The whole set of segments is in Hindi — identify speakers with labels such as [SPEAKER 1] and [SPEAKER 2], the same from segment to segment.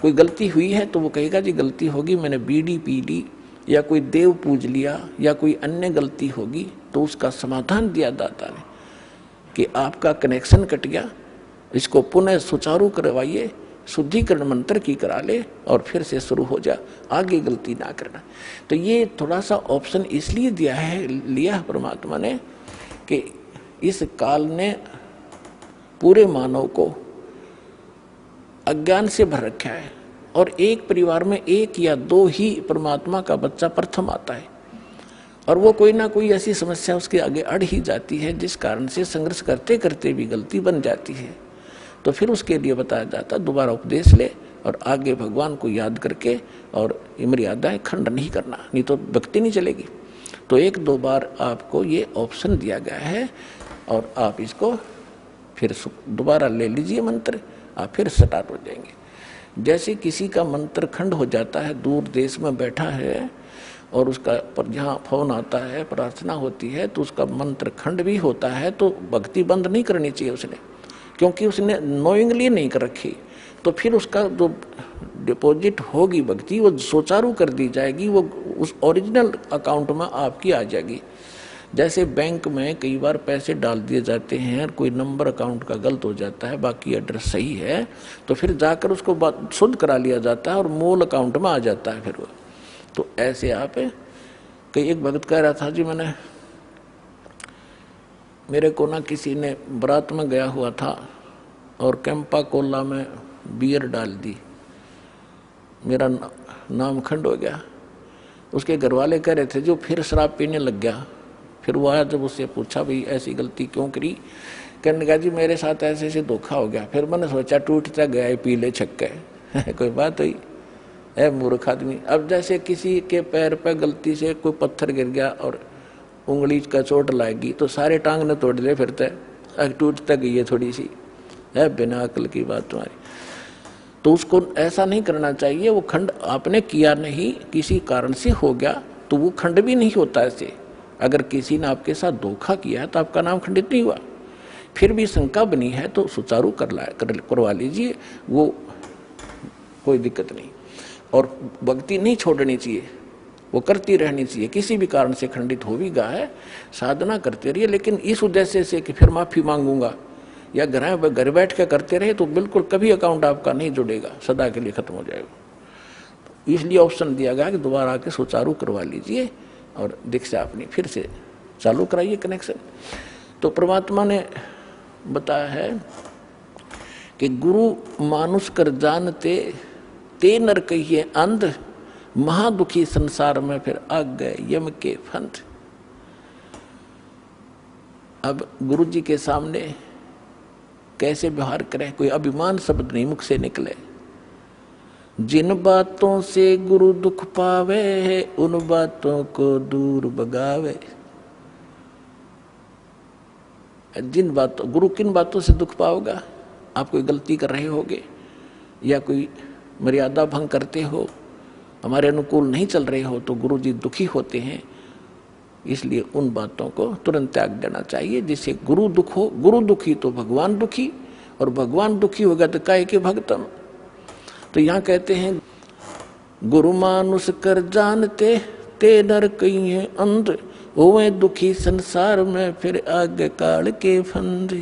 [SPEAKER 1] कोई गलती हुई है तो वो कहेगा जी गलती होगी, मैंने बीड़ी पी ली या कोई देव पूज लिया या कोई अन्य गलती होगी, तो उसका समाधान दिया दाता ने कि आपका कनेक्शन कट गया, इसको पुनः सुचारू करवाइए, शुद्धिकरण मंत्र की करा ले और फिर से शुरू हो जा, आगे गलती ना करना। तो ये थोड़ा सा ऑप्शन इसलिए लिया है परमात्मा ने कि इस काल ने पूरे मानव को अज्ञान से भर रखा है और एक परिवार में एक या दो ही परमात्मा का बच्चा प्रथम आता है और वो कोई ना कोई ऐसी समस्या उसके आगे अड़ ही जाती है जिस कारण से संघर्ष करते करते भी गलती बन जाती है। तो फिर उसके लिए बताया जाता दोबारा उपदेश ले और आगे भगवान को याद करके और मर्यादाएं खंड नहीं करना, नहीं तो भक्ति नहीं चलेगी। तो एक दो बार आपको ये ऑप्शन दिया गया है और आप इसको फिर दोबारा ले लीजिए मंत्र, आप फिर स्टार्ट हो जाएंगे। जैसे किसी का मंत्र खंड हो जाता है, दूर देश में बैठा है और उसका पर जहाँ फोन आता है, प्रार्थना होती है, तो उसका मंत्र खंड भी होता है, तो भक्ति बंद नहीं करनी चाहिए उसने, क्योंकि उसने नोइंगली नहीं कर रखी। तो फिर उसका जो डिपॉजिट होगी भक्ति वो सुचारू कर दी जाएगी, वो उस ओरिजिनल अकाउंट में आपकी आ जाएगी। जैसे बैंक में कई बार पैसे डाल दिए जाते हैं, कोई नंबर अकाउंट का गलत हो जाता है, बाकी एड्रेस सही है, तो फिर जाकर उसको शुद्ध करा लिया जाता है और मूल अकाउंट में आ जाता है फिर वो। तो ऐसे आप कई एक भगत कह रहा था जी मेरे को ना किसी ने बारात में गया हुआ था और कैंपा कोला में बियर डाल दी, मेरा नाम खंड हो गया। उसके घर वाले कह रहे थे जो फिर शराब पीने लग गया। फिर वो आया, जब उससे पूछा भाई ऐसी गलती क्यों करी, कहने लगा जी मेरे साथ ऐसे ऐसे धोखा हो गया। फिर मैंने सोचा टूटता गया पीले छक्के कोई बात हुई है मूर्ख आदमी। अब जैसे किसी के पैर पर गलती से कोई पत्थर गिर गया और उंगली का चोट लाएगी तो सारे टांग ने तोड़ ले, फिरते टूट तक गई है थोड़ी सी, है बिना अकल की बात तुम्हारी। तो उसको ऐसा नहीं करना चाहिए। वो खंड आपने किया नहीं, किसी कारण से हो गया तो वो खंड भी नहीं होता ऐसे। अगर किसी ने आपके साथ धोखा किया तो आपका नाम खंडित नहीं हुआ। फिर भी शंका बनी है तो सुचारू करवा लीजिए, वो कोई दिक्कत नहीं। और भक्ति नहीं छोड़नी चाहिए, वो करती रहनी चाहिए। किसी भी कारण से खंडित हो भी गया है, साधना करते रहिए, लेकिन इस उद्देश्य से कि फिर माफी मांगूंगा या घर बैठ के करते रहे तो बिल्कुल कभी अकाउंट आपका नहीं जुड़ेगा, सदा के लिए खत्म हो जाएगा। तो इसलिए ऑप्शन दिया गया कि दोबारा आके सुचारू करवा लीजिए और दीक्षा अपनी फिर से चालू कराइए कनेक्शन। तो परमात्मा ने बताया है कि गुरु मानुष कर जानते ते नर कहिए अंध, महादुखी संसार में फिर आ गए यम के फंद। अब गुरु जी के सामने कैसे व्यवहार करें, कोई अभिमान शब्द नहीं मुख से निकले। जिन बातों से गुरु दुख पावे उन बातों को दूर भगावे। जिन बातों गुरु किन बातों से दुख पाओगा, आप कोई गलती कर रहे होगे या कोई मर्यादा भंग करते हो, हमारे अनुकूल नहीं चल रहे हो, तो गुरु जी दुखी होते हैं। इसलिए उन बातों को तुरंत त्याग देना चाहिए जिससे गुरु दुख हो। गुरु दुखी तो भगवान दुखी, और भगवान दुखी होगा तो काहे के भक्तम। तो यहाँ कहते हैं गुरु मानुष कर जानते ते नर कहिए अंध, होवे दुखी संसार में फिर आगे काल के फंद।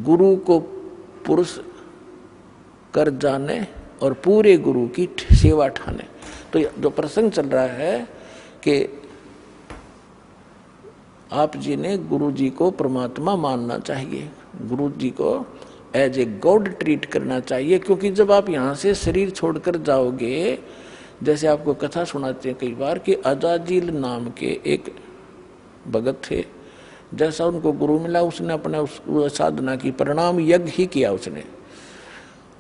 [SPEAKER 1] गुरु को पुरुष कर जाने और पूरे गुरु की सेवा ठाने। तो जो प्रसंग चल रहा है कि आप जी ने गुरु जी को परमात्मा मानना चाहिए, गुरु जी को एज ए गॉड ट्रीट करना चाहिए। क्योंकि जब आप यहाँ से शरीर छोड़कर जाओगे, जैसे आपको कथा सुनाते हैं कई बार कि अजाजिल नाम के एक भगत थे, जैसा उनको गुरु मिला उसने अपने साधना की परिणाम यज्ञ ही किया उसने,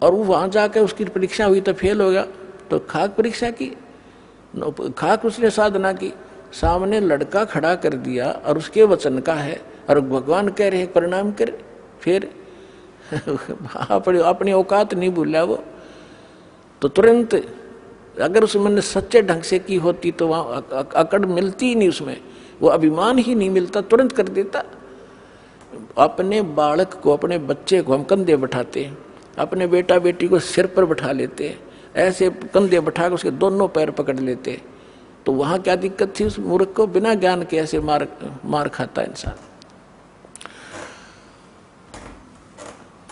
[SPEAKER 1] और वो वहाँ जाकर उसकी परीक्षा हुई तो फेल हो गया। तो खाक परीक्षा की, खाक उसने साधना की, सामने लड़का खड़ा कर दिया और उसके वचन का है और भगवान कह रहे परिणाम कर, फिर अपनी औकात नहीं भूला वो। तो तुरंत अगर उसमें सच्चे ढंग से की होती तो वहाँ अकड़ मिलती ही नहीं, उसमें वो अभिमान ही नहीं मिलता, तुरंत कर देता। अपने बालक को, अपने बच्चे को हम कंधे बैठाते हैं, अपने बेटा बेटी को सिर पर बैठा लेते हैं, ऐसे कंधे बैठा कर उसके दोनों पैर पकड़ लेते, तो वहां क्या दिक्कत थी उस मूर्ख को? बिना ज्ञान के ऐसे मार खाता इंसान।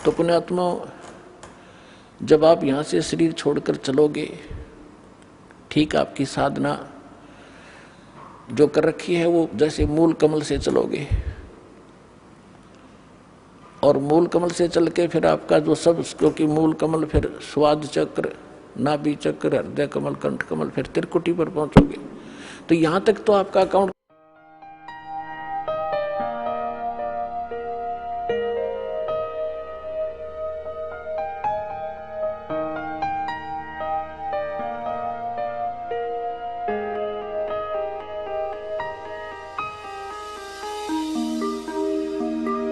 [SPEAKER 1] तो पुण्यात्मा, जब आप यहां से शरीर छोड़कर चलोगे, ठीक आपकी साधना जो कर रखी है वो जैसे मूल कमल से चलोगे, और मूल कमल से चल के फिर आपका जो सब, क्योंकि मूल कमल फिर स्वाद चक्र, नाभि चक्र, हृदय कमल, कंठ कमल, फिर त्रिकुटी पर पहुंचोगे, तो यहां तक तो आपका अकाउंट